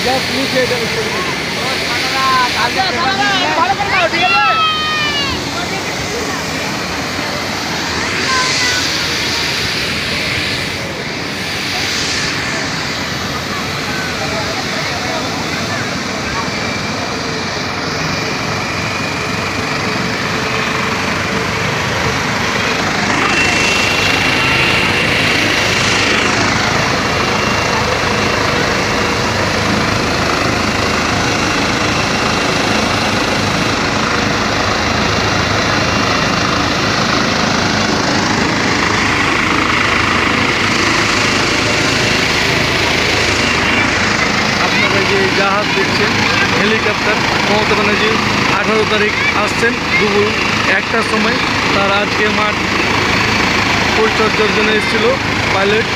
Just নিচে এটা ভালো করে নাও, ঠিক আছে। জাহাজ দেখছেন হেলিকপ্টার, মমতা ব্যানার্জি 18 তারিখ আসছেন দুপুর 1টার সময়। তার আজকে মাঠ পরিচর্যার জন্য এসেছিল পাইলট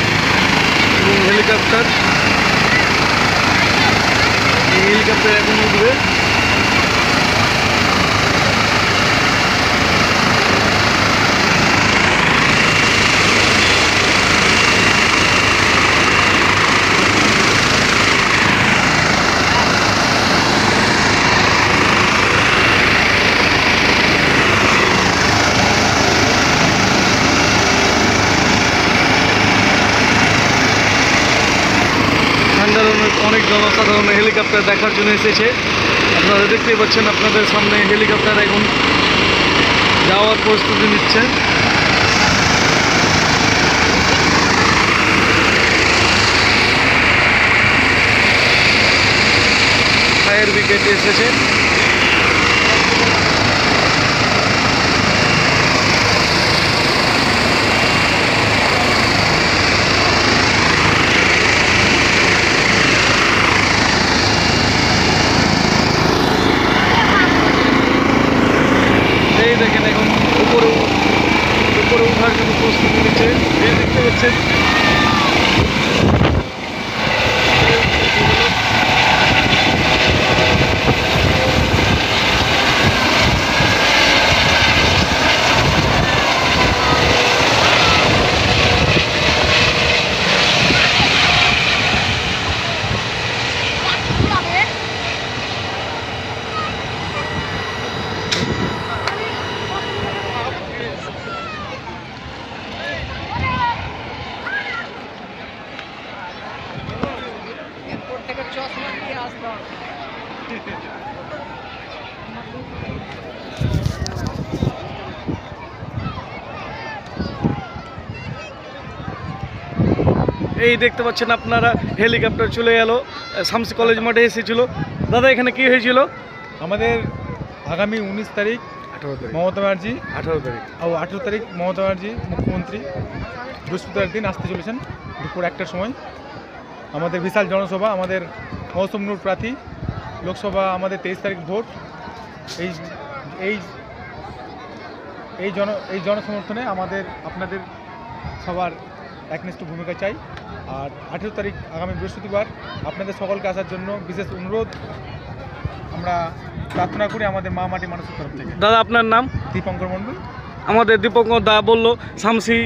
এবং হেলিকপ্টার এখন উঠবে। অনেক জনসাধারণ হেলিকপ্টার দেখার জন্য এসেছে। আপনারা দেখতেই পাচ্ছেন, আপনাদের সামনে হেলিকপ্টার এখন যাওয়ার প্রস্তুতি নিচ্ছেন। ফায়ার ব্রিগেড এসেছে। দেখেন এখন উপরে ওঠার জন্য প্রস্তুতি নিচ্ছে। এই দেখতে পাচ্ছেন এই দেখতে পাচ্ছেন আপনারা হেলিকপ্টার চলে গেল, শামসি কলেজ মাঠে এসেছিল। দাদা এখানে কি হয়েছিল? আমাদের আগামী 19 তারিখ 18 তারিখ মমতা ব্যানার্জি 18 তারিখ ও 18 তারিখ মমতা ব্যানার্জি মুখ্যমন্ত্রী বৃহস্পতিবার দিন আসতে চলেছেন দুপুর 1টার সময়। আমাদের বিশাল জনসভা, আমাদের মৌসুম নূর প্রার্থী, লোকসভা আমাদের 23 তারিখ ভোট। এই জনসমর্থনে আপনাদের সবার একনিষ্ঠ ভূমিকা চাই। আর 18 তারিখ আগামী বৃহস্পতিবার আপনাদের সকলকে আসার জন্য বিশেষ অনুরোধ আমরা প্রার্থনা করি আমাদের মা মাটি মানুষের তরফ থেকে। দাদা আপনার নাম? দীপঙ্কর মণ্ডল। আমাদের দীপঙ্কর দা বলল শামসি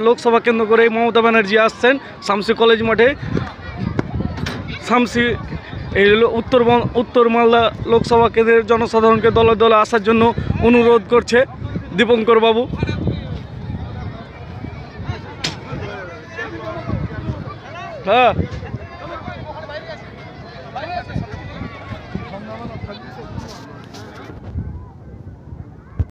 লোকসভা কেন্দ্র করে মমতা ব্যানার্জি আসছেন শামসি কলেজ মাঠে। শামসি এই উত্তর মালদা লোকসভা কেন্দ্রের জনসাধারণকে দলে দলে আসার জন্য অনুরোধ করছে দীপঙ্কর বাবু। হ্যাঁ।